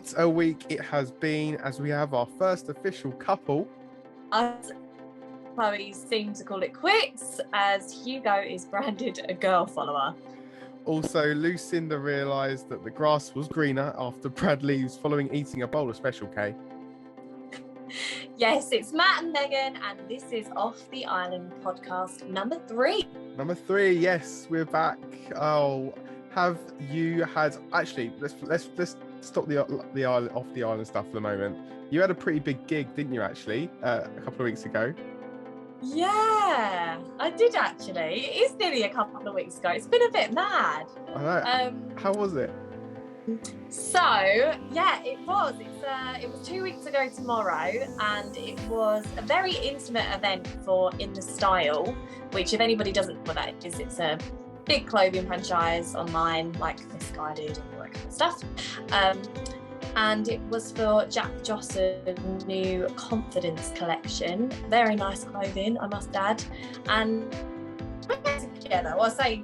What a week it has been, as we have our first official couple. As Chloe seems to call it quits, as Hugo is branded a girl follower. Also, Lucinda realised that the grass was greener after Brad leaves following eating a bowl of Special K. Yes, it's Matt and Megan, and this is Off the Island podcast number 3. Number 3, yes, we're back. Oh, have you had... Actually, let's stop the island, off the island stuff for the moment. You had a pretty big gig, didn't you, actually, a couple of weeks ago? Yeah, I did actually. It is nearly a couple of weeks ago. It's been a bit mad. I know. How was it? So, yeah, it was. It was 2 weeks ago tomorrow, and it was a very intimate event for In The Style, which, if anybody doesn't know what that is, it's a big clothing franchise online, like Misguided and all that kind of stuff. And it was for Jack Joss's new Confidence collection. Very nice clothing, I must add. And we got together. Well, I say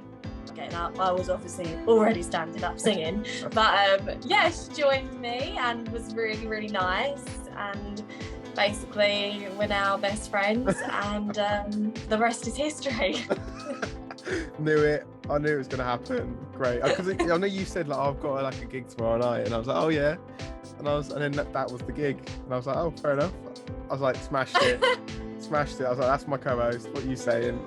getting up, I was obviously already standing up singing. But yeah, she joined me and was really, really nice. And basically, we're now best friends. And the rest is history. Knew it. I knew it was going to happen. Great. Because I know you said, like, oh, I've got like a gig tomorrow night. And I was like, oh, yeah. And then that was the gig. And I was like, oh, fair enough. I was like, smashed it. Smashed it. I was like, that's my co-host. What are you saying?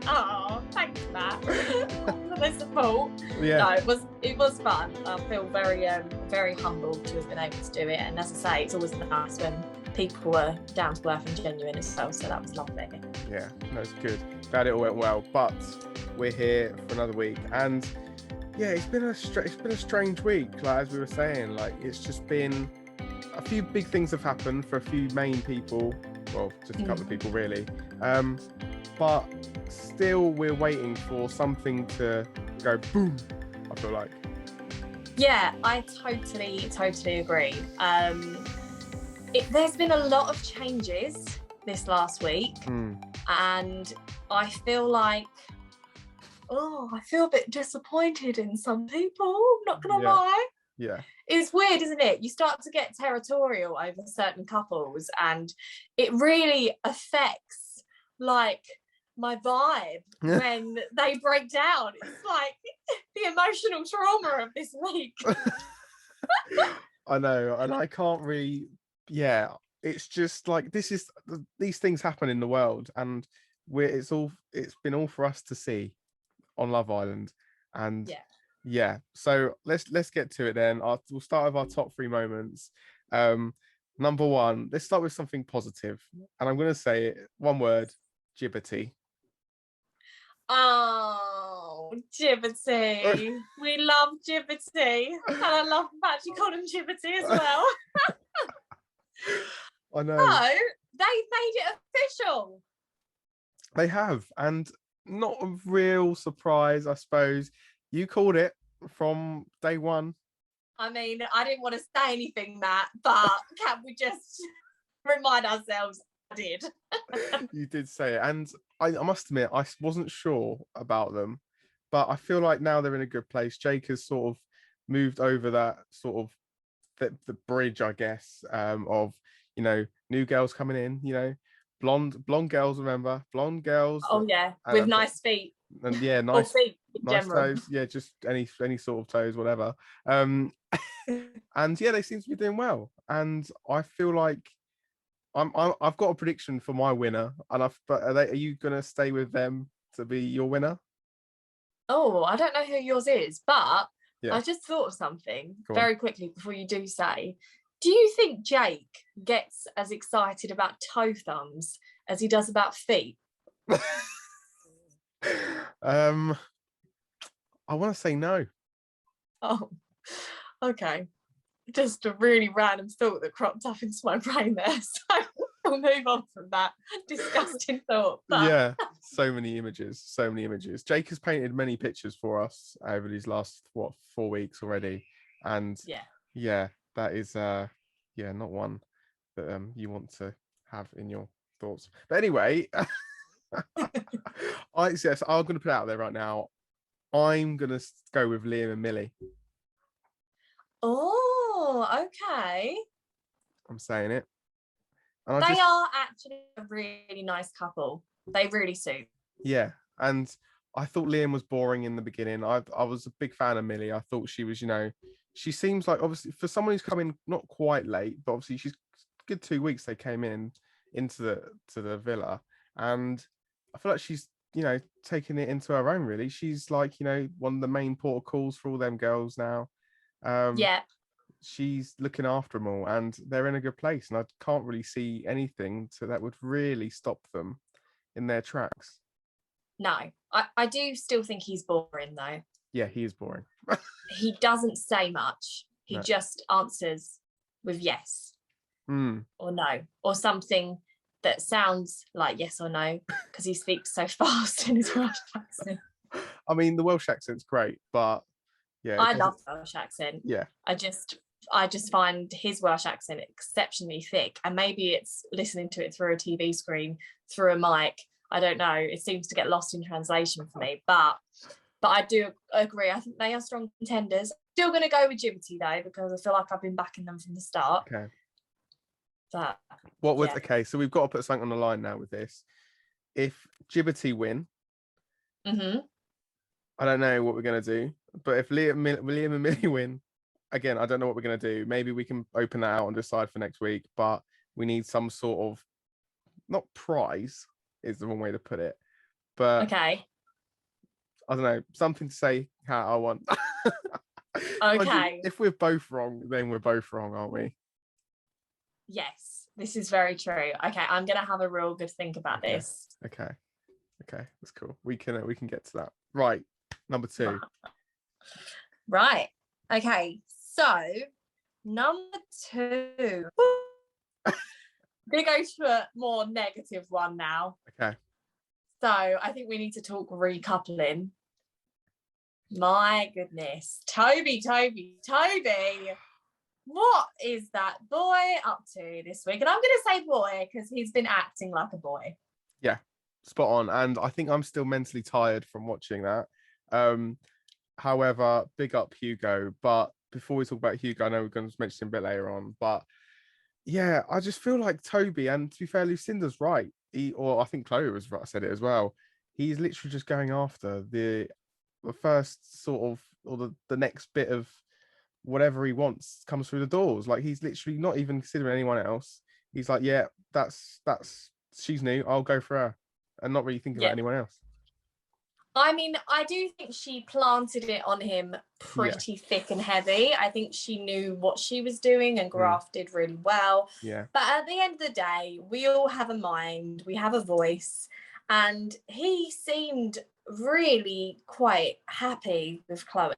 Oh, thanks, Matt, for the support. Yeah. No, it was fun. I feel very humbled to have been able to do it. And as I say, it's always nice when people were down to earth and genuine as well. So that was lovely. Yeah, no, it's good. Glad it all went well. But we're here for another week, and yeah, it's been a strange week. Like, as we were saying, like, it's just been a few big things have happened for a few main people. Well, just a couple of people really. But still, we're waiting for something to go boom. I feel like. Yeah, I totally agree. There's been a lot of changes this last week, and I feel a bit disappointed in some people. I'm not gonna lie. Yeah. It's weird, isn't it? You start to get territorial over certain couples, and it really affects like my vibe when they break down. It's like the emotional trauma of this week. I know, and I can't really. Yeah, it's just like these things happen in the world, and it's been all for us to see on Love Island, and yeah. So let's get to it then. We'll start with our top 3 moments. Number 1, let's start with something positive, and I'm going to say it, one word: Gibbity. Oh, Gibbity. We love Gibbity, and I love the fact you called him Gibbity as well. I know. No, they made it official. They have, and not a real surprise, I suppose. You called it from day one. I mean, I didn't want to say anything, Matt, but can we just remind ourselves I did? You did say it, and I must admit, I wasn't sure about them, but I feel like now they're in a good place. Jake has sort of moved over that sort of the bridge, I guess, of, you know, new girls coming in, you know, blonde girls, remember, blonde girls. Oh yeah, with nice feet. And yeah, nice feet in nice general. toes. Yeah, just any sort of toes, whatever. And yeah, they seem to be doing well. And I feel like I've got a prediction for my winner. And are you gonna stay with them to be your winner? Oh, I don't know who yours is, but yeah. I just thought of something very quickly before you do say. Do you think Jake gets as excited about toe thumbs as he does about feet? I want to say no. Oh, okay. Just a really random thought that cropped up into my brain there. So we'll move on from that disgusting thought. But... yeah, so many images. Jake has painted many pictures for us over these last 4 weeks already, and yeah, that is not one that you want to have in your thoughts. But anyway, I'm going to put it out there right now. I'm going to go with Liam and Millie. Oh, okay. I'm saying it. And They are actually a really nice couple. They really suit. yeah. And I thought Liam was boring in the beginning. I was a big fan of Millie. I thought she was, she seems like, obviously for someone who's come in not quite late, but obviously she's good 2 weeks they came into the villa, and I feel like she's taking it into her own. Really, she's like one of the main port of calls for all them girls now. Yeah. She's looking after them all, and they're in a good place. And I can't really see anything that would really stop them in their tracks. No, I do still think he's boring though. Yeah, he is boring. He doesn't say much. He No. just answers with yes or no, or something that sounds like yes or no, because he speaks so fast in his Welsh accent. I mean, the Welsh accent's great, but yeah, I love Welsh accent. Yeah, I just find his Welsh accent exceptionally thick, and maybe it's listening to it through a TV screen, through a mic. I don't know. It seems to get lost in translation for me, but I do agree. I think they are strong contenders. Still going to go with Jibberty though, because I feel like I've been backing them from the start. Okay. But okay, so we've got to put something on the line now with this. If Jibberty win, I don't know what we're going to do. But if Liam and Millie win, again, I don't know what we're going to do. Maybe we can open that out and decide for next week. But we need some sort of, not prize is the wrong way to put it. But okay. I don't know, something to say how I want. Okay. If we're both wrong, then we're both wrong, aren't we? Yes, this is very true. Okay, I'm going to have a real good think about this. Okay, that's cool. We can get to that. Right, number 2. Right. Okay, so number 2. I'm going to go to a more negative one now. Okay. So I think we need to talk recoupling. My goodness. Toby. What is that boy up to this week? And I'm going to say boy because he's been acting like a boy. Yeah, spot on. And I think I'm still mentally tired from watching that. However, big up Hugo. But before we talk about Hugo, I know we're going to mention him a bit later on. But yeah, I just feel like Toby, and to be fair, Lucinda's right. I think Chloe was right, said it as well. He's literally just going after the first sort of, or the next bit of whatever he wants comes through the doors. Like, he's literally not even considering anyone else. He's like, yeah, that's she's new, I'll go for her, and not really thinking about anyone else. I mean, I do think she planted it on him pretty thick and heavy. I think she knew what she was doing and grafted really well. Yeah. But at the end of the day, we all have a mind, we have a voice, and he seemed really quite happy with Chloe.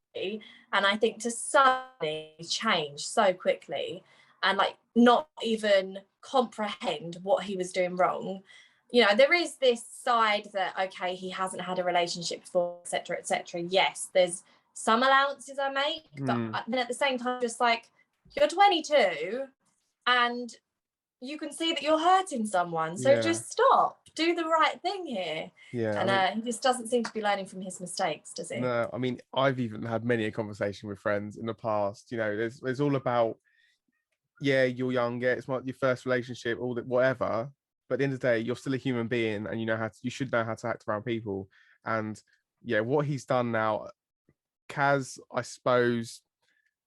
And I think to suddenly change so quickly and like not even comprehend what he was doing wrong. There is this side that, okay, he hasn't had a relationship before, etc., etc. Yes, there's some allowances I make, but then at the same time, just like, you're 22 and you can see that you're hurting someone. So just stop. Do the right thing here. Yeah. And he just doesn't seem to be learning from his mistakes, does he? No, I mean, I've even had many a conversation with friends in the past. There's all about, yeah, you're young, yeah, it's not your first relationship, all that, whatever. But at the end of the day, you're still a human being, and you should know how to act around people. And yeah, what he's done now, Kaz, I suppose,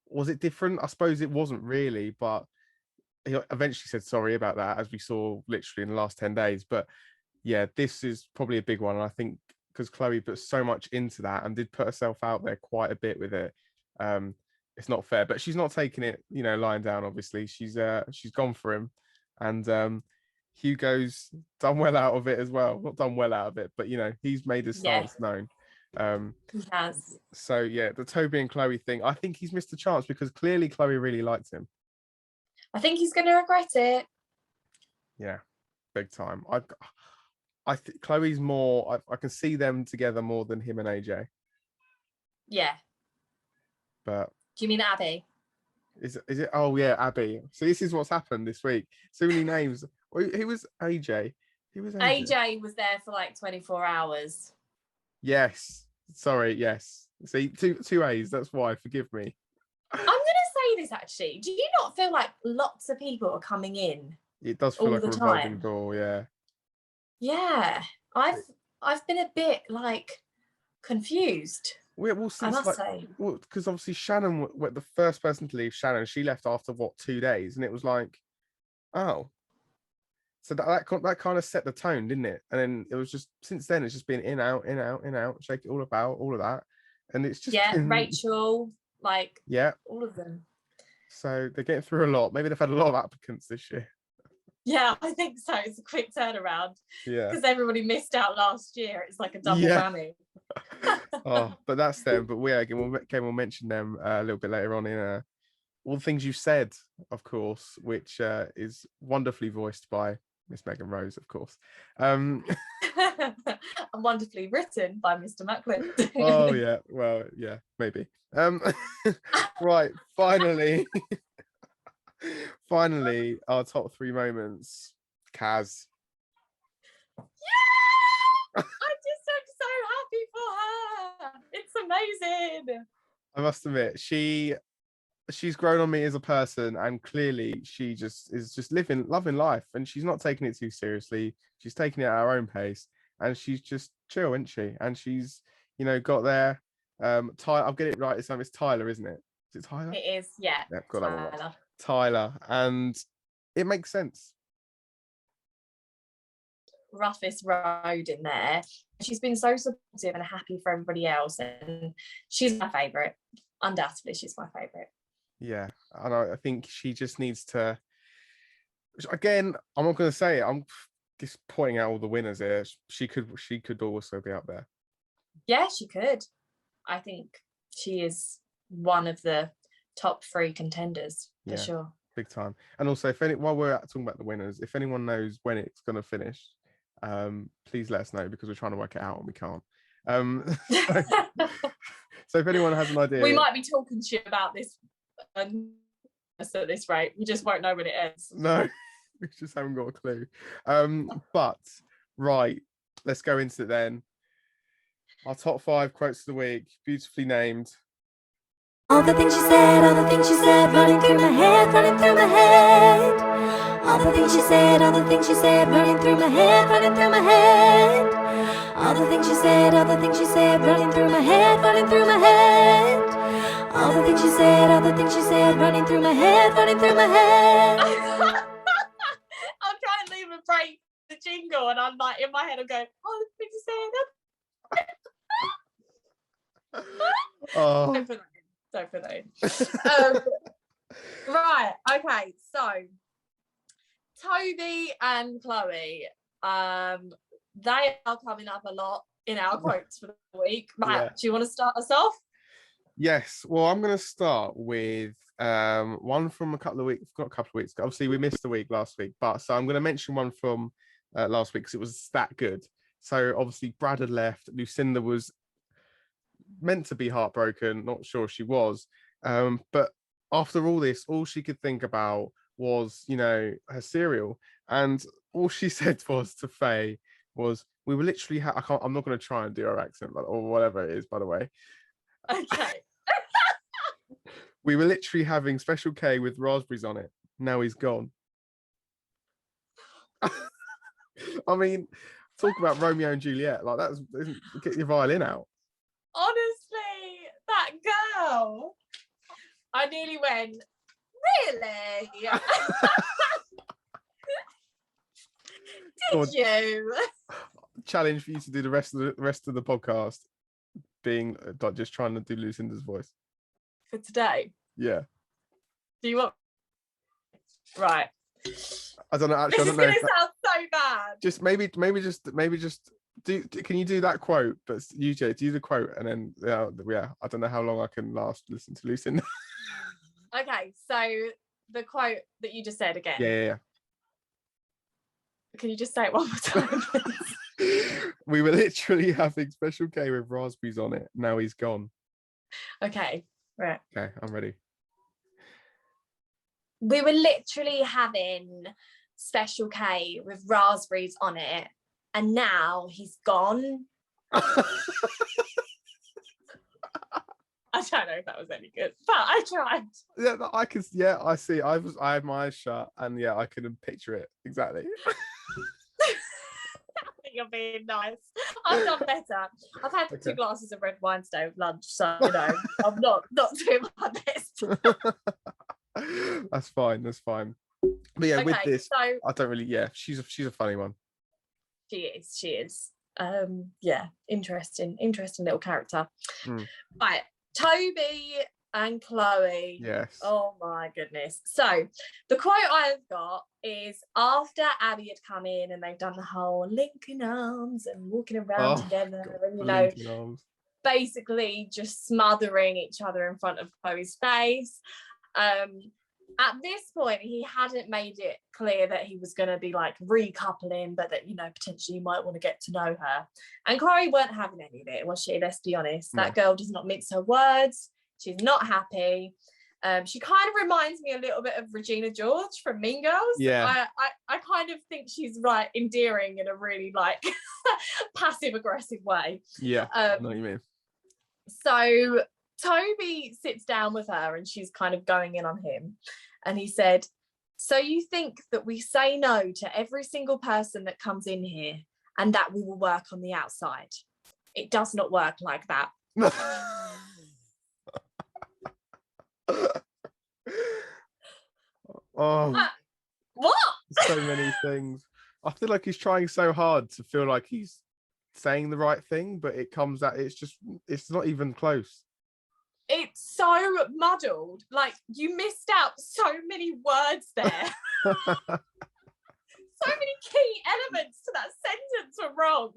was it different? I suppose it wasn't really, but he eventually said sorry about that, as we saw literally in the last 10 days. But yeah, this is probably a big one. And I think because Chloe put so much into that and did put herself out there quite a bit with it, it's not fair. But she's not taking it, lying down. Obviously, she's gone for him, and Hugo's done well out of it as well. Not done well out of it, but he's made his stance known. He has. So yeah, the Toby and Chloe thing, I think he's missed a chance because clearly Chloe really liked him. I think he's going to regret it. Yeah, big time. I think Chloe's more. I can see them together more than him and AJ. Yeah. But do you mean Abby? Is it? Oh yeah, Abby. So this is what's happened this week. So many names. Who was AJ? Who was AJ? AJ was there for like 24 hours. Yes. Sorry. Yes. See, two A's. That's why. Forgive me. I'm gonna say say this actually. Do you not feel like lots of people are coming in? It does feel all like a the revolving time? door, yeah. Yeah, I've been a bit like confused, We'll I see. It's must like, say. well, because obviously Shannon, the first person to leave, Shannon, she left after what, 2 days, and it was like, oh, so that kind of set the tone, didn't it? And then it was just since then it's just been in out, in out, in out, shake it all about, all of that, and it's just Yeah, been, Rachel, like yeah. all of them. So they're getting through a lot. Maybe they've had a lot of applicants this year. Yeah, I think so. It's a quick turnaround Yeah. because everybody missed out last year. It's like a double whammy. Oh, but that's them. But we'll mention them a little bit later on in all the things you said, of course, which is wonderfully voiced by Miss Megan Rose, of course. And wonderfully written by Mr. Macklin. Oh yeah, well, yeah, maybe. Right, finally, finally, our top 3 moments. Kaz. Yeah! I'm so happy for her. It's amazing. I must admit, she's grown on me as a person, and clearly she is just loving life, and she's not taking it too seriously. She's taking it at her own pace, and she's just chill, isn't she? And she's, got there. I'll get it right this time. It's Tyler, isn't it? Is it Tyler? It is, yeah. Yeah, got that one right. Tyler, and it makes sense. Roughest road in there. She's been so supportive and happy for everybody else, and she's my favourite. Undoubtedly, she's my favourite. Yeah, and I think she just needs to. Again, I'm not going to say it. I'm just pointing out all the winners here. She could also be up there. Yeah, she could. I think she is one of the top 3 contenders for sure. Big time. And also, while we're talking about the winners, if anyone knows when it's going to finish, please let us know, because we're trying to work it out and we can't. So if anyone has an idea, we might be talking to you about this at this rate. We just won't know when it ends. No, we just haven't got a clue. But right, let's go into it then. Our top 5 quotes of the week, beautifully named. All the things she said, running through my head, running through my head. All the things she said, running through my head, running through my head. All the things she said, running through my head, running through my head. All the things she said, running through my head, running through my head. I'll try and leave a break the jingle, and I'm like, in my head I'm going, all the things she said. Oh. Don't put that in. Right, okay, so Toby and Chloe, they are coming up a lot in our quotes for the week. Matt, do you want to start us off? Yes, well, I'm going to start with one from a couple of weeks ago. Obviously, we missed a week last week, so I'm going to mention one from last week because it was that good. So obviously, Brad had left. Lucinda was meant to be heartbroken, not sure she was, but after all this, all she could think about was her cereal, and all she said was to Faye was, we were literally I'm not going to try and do her accent, or whatever it is, by the way. Okay. We were literally having Special K with raspberries on it. Now he's gone. I mean, talk about Romeo and Juliet. Like, get your violin out. Honestly, that girl. I nearly went, really? Did you? Challenge for you to do the rest of the podcast being just trying to do Lucinda's voice. For today? Yeah. Do you want? Right. I don't know. Actually, this is going to sound so bad. Just maybe just do. Can you do that quote? But you, Jay, do the quote, and then yeah. I don't know how long I can listen to Lucinda. Okay, so the quote that you just said again. Yeah. Can you just say it one more time, please? We were literally having Special K with raspberries on it. Now he's gone. Okay, right. Okay, I'm ready. We were literally having Special K with raspberries on it, and now he's gone. I don't know if that was any good, but I tried. Yeah, I can. Yeah, I see. I had my eyes shut, and yeah, I couldn't picture it exactly. You're being nice. I've done better. I've had 2 glasses of red wine today with lunch, so I'm not doing my best. That's fine. That's fine. But yeah, with this, so I don't really. Yeah, she's a funny one. She is. Yeah, interesting little character. Right, Toby and Chloe. Yes. Oh my goodness. So the quote I've got is, after Abby had come in and they've done the whole linking arms and walking around together, and basically just smothering each other in front of Chloe's face. At this point, he hadn't made it clear that he was going to be like recoupling, but that, potentially you might want to get to know her. And Chloe weren't having any of it, was she? Let's be honest. That girl does not mince her words. She's not happy. She kind of reminds me a little bit of Regina George from Mean Girls. Yeah. I kind of think she's right endearing in a really like passive aggressive way. Yeah, I know what you mean. So Toby sits down with her and she's kind of going in on him, and he said, "So you think that we say no to every single person that comes in here and that we will work on the outside? It does not work like that." What? So many things. I feel like he's trying so hard to feel like he's saying the right thing, but it comes out, it's not even close. It's so muddled. Like, you missed out so many words there. So many key elements to that sentence were wrong.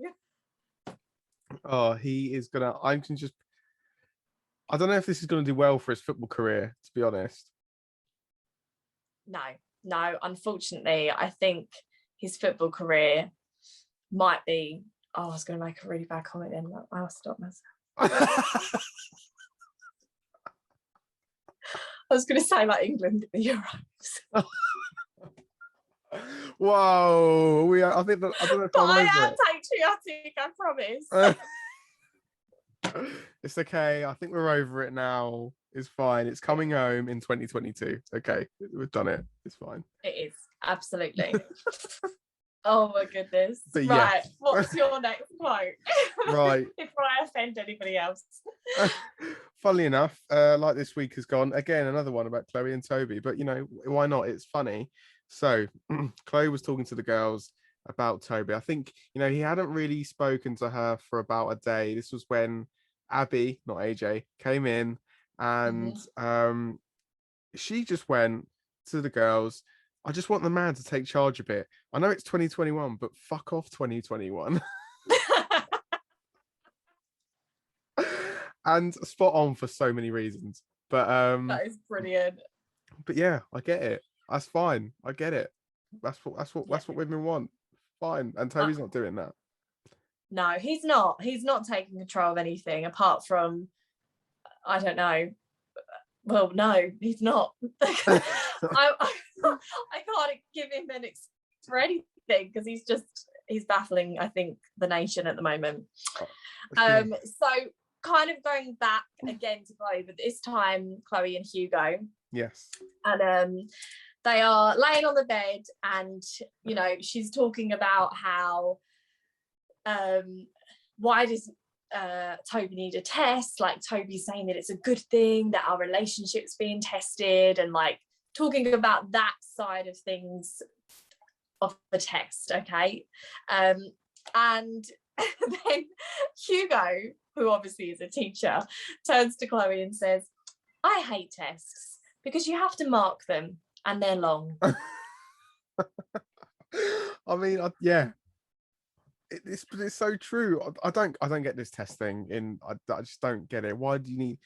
Oh, I don't know if this is going to do well for his football career, to be honest. No, unfortunately, I think his football career might be... Oh, I was going to make a really bad comment then, but I'll stop myself. I was going to say like England in the Euros. Whoa, I don't know if but I am patriotic, I promise. It's okay. I think we're over it now. It's fine. It's coming home in 2022. Okay, we've done it. It's fine. It is, absolutely. Oh my goodness. But right, yeah. What's your next quote? Right. Before I offend anybody else. Funnily enough, like this week has gone, again, another one about Chloe and Toby, but why not? It's funny. So Chloe was talking to the girls about Toby. I think, he hadn't really spoken to her for about a day. This was when Abby, not AJ, came in, and she just went to the girls, "I just want the man to take charge a bit. I know it's 2021, but fuck off 2021. And spot on for so many reasons. But that is brilliant. But yeah, I get it. That's fine. I get it. That's what women want. Fine. And Toby's not doing that. No, he's not. He's not taking control of anything apart from, I don't know. Well, no, he's not. I can't give him an excuse for anything because he's baffling, I think, the nation at the moment. So kind of going back again to Chloe, but this time Chloe and Hugo. Yes. And they are laying on the bed, and she's talking about how why does Toby need a test? Like, Toby's saying that it's a good thing that our relationship's being tested, and like talking about that side of things of the test. Okay. And then Hugo, who obviously is a teacher, turns to Chloe and says, "I hate tests because you have to mark them and they're long." I mean, yeah. It's so true. I don't get this test thing. I just don't get it. Why do you need?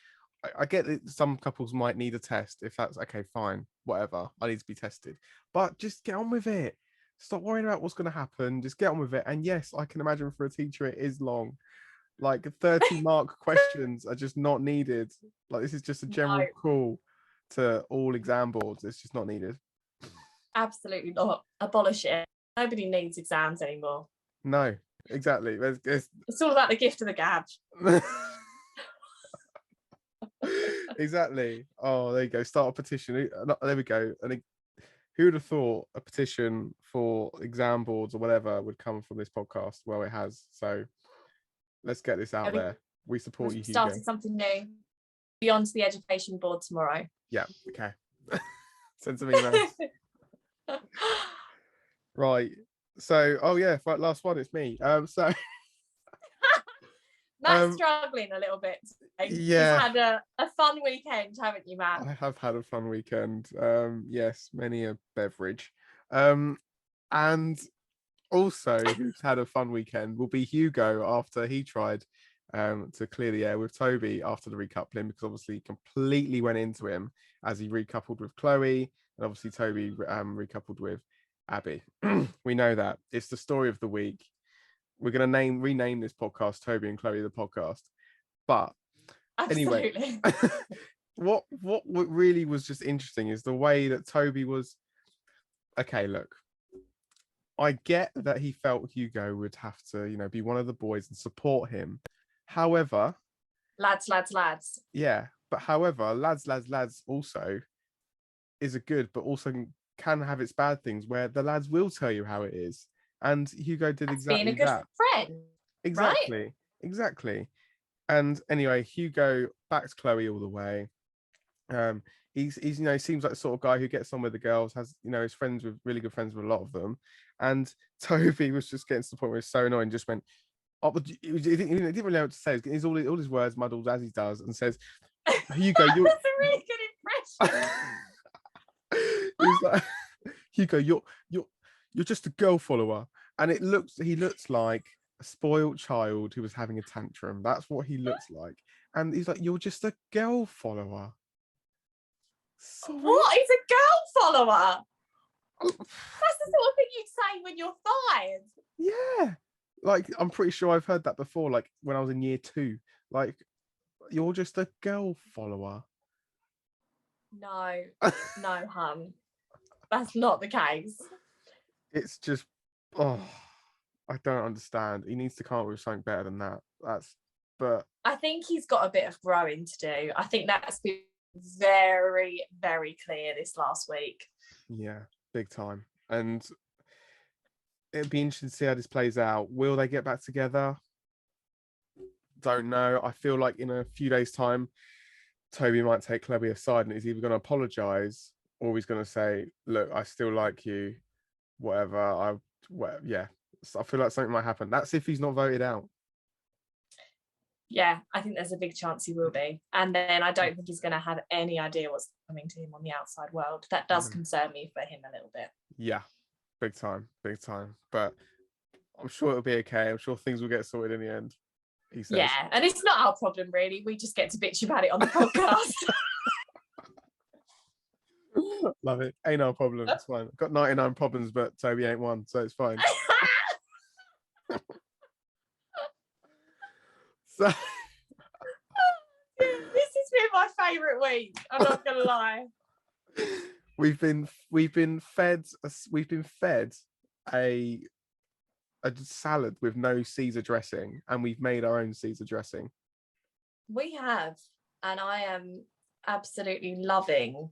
I get that some couples might need a test. If that's okay, fine, whatever. I need to be tested, but just get on with it. Stop worrying about what's going to happen. Just get on with it. And yes, I can imagine for a teacher it is long. Like 30 mark questions are just not needed. Like, this is just a general call to all exam boards. It's just not needed. Absolutely not. Abolish it. Nobody needs exams anymore. No, exactly. It's all about the gift of the gab. Exactly. Oh, there you go. Start a petition. There we go. And who would have thought a petition for exam boards or whatever would come from this podcast? Well, it has. So let's get this out there. We support you, We've Hugo. started something new. Be on to the education board tomorrow. Yeah. Okay. Send some emails. Right. So, oh yeah, right, last one. It's me. So. Matt's struggling a little bit today. Yeah. You've had a fun weekend, haven't you, Matt? I have had a fun weekend. Yes, many a beverage. And also who's had a fun weekend will be Hugo after he tried to clear the air with Toby after the recoupling, because obviously he completely went into him as he recoupled with Chloe, and obviously Toby recoupled with Abby. We know that. It's the story of the week. We're going to rename this podcast Toby and Chloe the podcast. But Absolutely. Anyway, what really was just interesting is the way that Toby was. Okay, look, I get that he felt Hugo would have to, be one of the boys and support him. However, lads. Yeah, but however, lads also is a good, but also can have its bad things where the lads will tell you how it is. And Hugo did exactly being a good that. friend. Exactly. And anyway, Hugo backs Chloe all the way. He's he seems like the sort of guy who gets on with the girls, has is friends with really good friends with a lot of them. And Toby was just getting to the point where it's so annoying, just went, he didn't really know what to say. He's all his words muddled as he does, and says, Hugo, you're that's a really good impression. He's like, Hugo, you're just a girl follower. And he looks like a spoiled child who was having a tantrum. That's what he looks like. And he's like, you're just a girl follower. Sorry? What is a girl follower? That's the sort of thing you'd say when you're 5. Yeah. Like, I'm pretty sure I've heard that before, like when I was in year 2. Like, you're just a girl follower. No, hun. That's not the case. It's just, I don't understand. He needs to come up with something better than that. But I think he's got a bit of growing to do. I think that's been very, very clear this last week. Yeah, big time. And it'd be interesting to see how this plays out. Will they get back together? Don't know. I feel like in a few days' time, Toby might take Chloe aside and he's either going to apologize or he's going to say, look, I still like you, whatever. Yeah. So I feel like something might happen. That's if he's not voted out. Yeah, I think there's a big chance he will be. And then I don't think he's going to have any idea what's coming to him on the outside world. That does concern me for him a little bit. Yeah, big time. But I'm sure it'll be okay. I'm sure things will get sorted in the end, he says. Yeah, and it's not our problem, really. We just get to bitch about it on the podcast. Love it. Ain't no problem. It's fine. Got 99 problems, but Toby ain't one, so it's fine. So this has been my favourite week. I'm not gonna lie. We've been fed a salad with no Caesar dressing, and we've made our own Caesar dressing. We have, and I am absolutely loving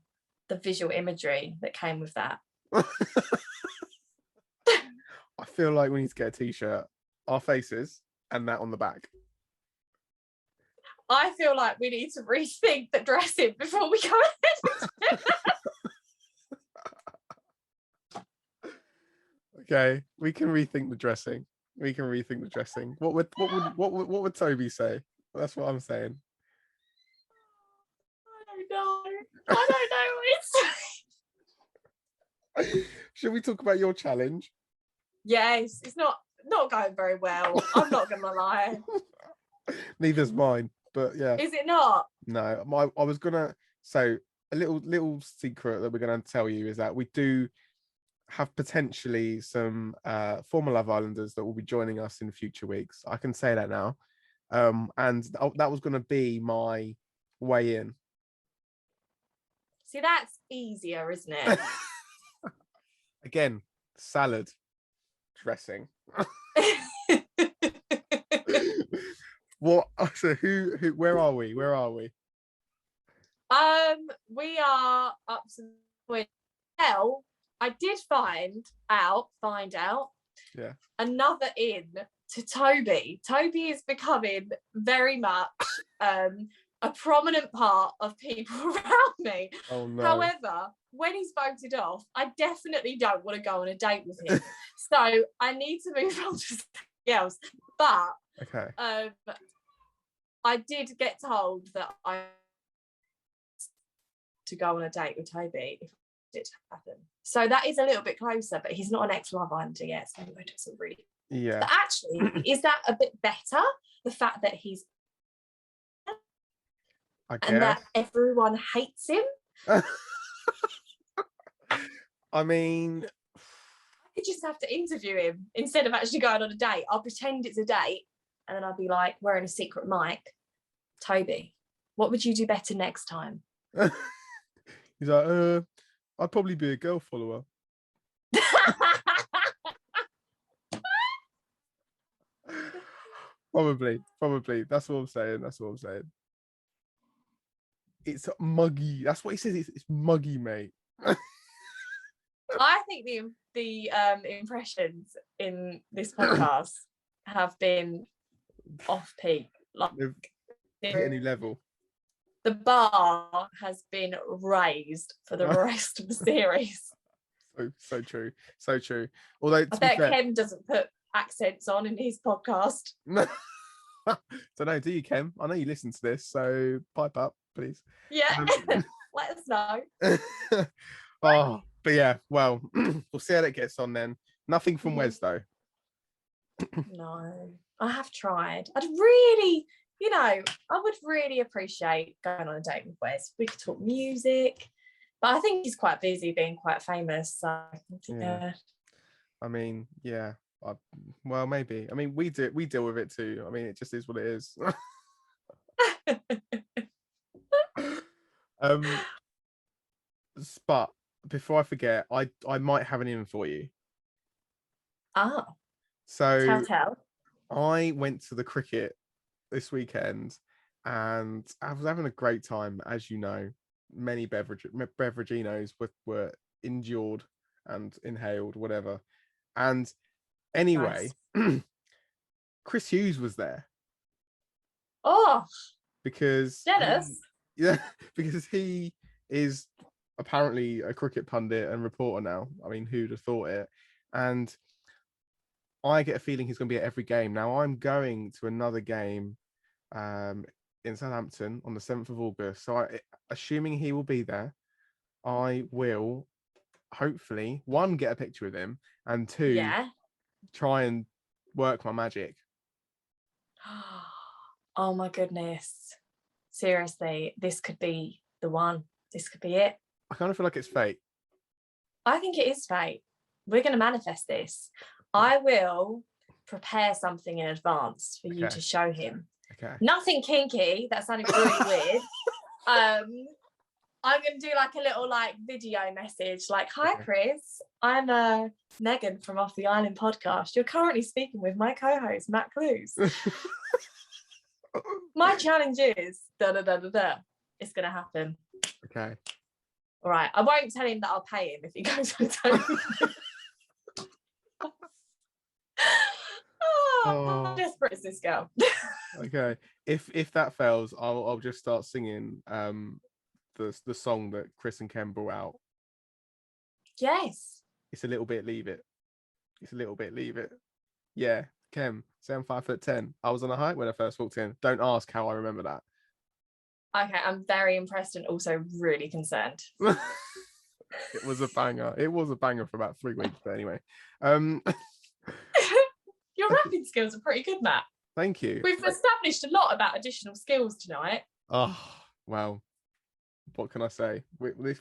the visual imagery that came with that. I feel like we need to get a t-shirt, our faces, and that on the back. I feel like we need to rethink the dressing before we go ahead. Okay, we can rethink the dressing. What would Toby say? That's what I'm saying. I don't know what it's. Should we talk about your challenge? Yes, it's not going very well. I'm not gonna lie. Neither's mine, but yeah. Is it not? No, I was gonna. So a little secret that we're gonna tell you is that we do have potentially some former Love Islanders that will be joining us in future weeks. I can say that now. And that was gonna be my way in. See, that's easier, isn't it? Again, salad dressing. What? So who? Where are we? We are up to the point. Well, I did find out Yeah. another in to Toby. Toby is becoming very much a prominent part of people around me. Oh no. However, when he's voted off, I definitely don't want to go on a date with him. So I need to move on to something else. But Okay. I did get told that I to go on a date with Toby if it did happen. So that is a little bit closer, but he's not an ex-Love Islander yet, so it doesn't really. Yeah. But actually, is that a bit better? The fact that he's and that everyone hates him. I mean, I just have to interview him instead of actually going on a date. I'll pretend it's a date, and then I'll be like wearing a secret mic. Toby, what would you do better next time? He's like, I'd probably be a girl follower. Probably. That's what I'm saying. It's muggy. That's what he says. It's muggy, mate. I think the impressions in this podcast have been off peak. Like hit a new level. The bar has been raised for the rest of the series. So true. Although I bet Kem doesn't put accents on in his podcast. No. Don't know, do you, Kem? I know you listen to this, so pipe up, please. Yeah, let us know. Oh, but yeah, well, we'll see how that gets on then. Nothing from Wes though. No, I have tried. I'd really, I would really appreciate going on a date with Wes. We could talk music, but I think he's quite busy being quite famous. So yeah. I mean, yeah. Well, maybe. I mean, we deal with it too. I mean, it just is what it is. But before I forget, I might have an in for you. Oh. So tell. I went to the cricket this weekend and I was having a great time. As you know, many beveraginos were endured and inhaled, whatever. And anyway, nice. Chris Hughes was there. Oh, because jealous. Because he is apparently a cricket pundit and reporter now. I mean, who'd have thought it? And I get a feeling he's going to be at every game. Now, I'm going to another game in Southampton on the 7th of August. So assuming he will be there, I will hopefully, 1, get a picture with him, and 2, try and work my magic. Oh my goodness. Seriously, this could be the one. This could be it. I kind of feel like it's fate. I think it is fate. We're going to manifest this. I will prepare something in advance for you to show him. Okay. Nothing kinky. That sounded really weird. I'm going to do like a little video message like, hi, Chris. I'm Megan from Off the Island podcast. You're currently speaking with my co-host, Matt Clewes. My challenge is da-da-da-da-da. It's going to happen. Okay. All right. I won't tell him that I'll pay him if he goes on Toby. How desperate is this girl? Okay. If that fails, I'll just start singing the song that Chris and Kem brought out. Yes. It's a little bit leave it. Yeah. Kem, say I'm 5'10". I was on a height when I first walked in. Don't ask how I remember that. Okay, I'm very impressed and also really concerned. It was a banger. For about 3 weeks, but anyway. Your rapping skills are pretty good, Matt. Thank you. We've established a lot about additional skills tonight. Oh, well, what can I say?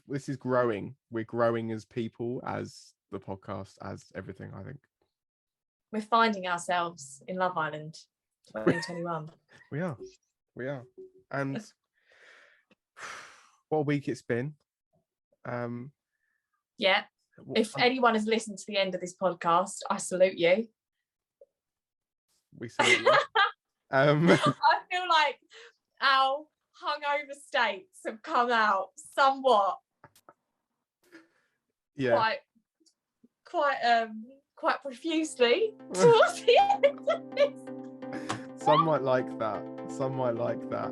This is growing. We're growing as people, as the podcast, as everything, I think. We're finding ourselves in Love Island 2021. We are. And what a week it's been. Yeah. If anyone has listened to the end of this podcast, I salute you. We salute you. I feel like our hungover states have come out somewhat. Yeah. Quite profusely towards the end of this. Some might like that. Some might like that.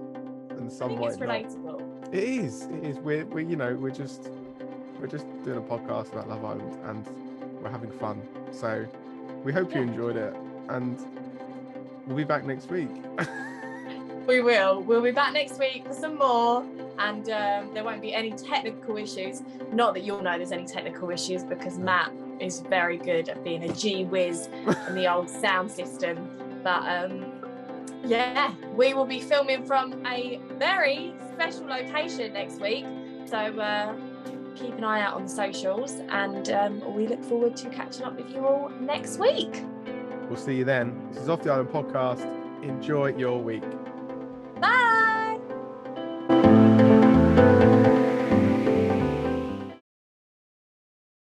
And some I think might it's not. relatable. It is. We're just doing a podcast about Love Island and we're having fun. So we hope you enjoyed it, and we'll be back next week. We will. We'll be back next week for some more, and there won't be any technical issues. Not that you'll know there's any technical issues, because Matt is very good at being a gee whiz in the old sound system. But yeah, we will be filming from a very special location next week. So keep an eye out on the socials, and we look forward to catching up with you all next week. We'll see you then. This is Off the Island Podcast. Enjoy your week.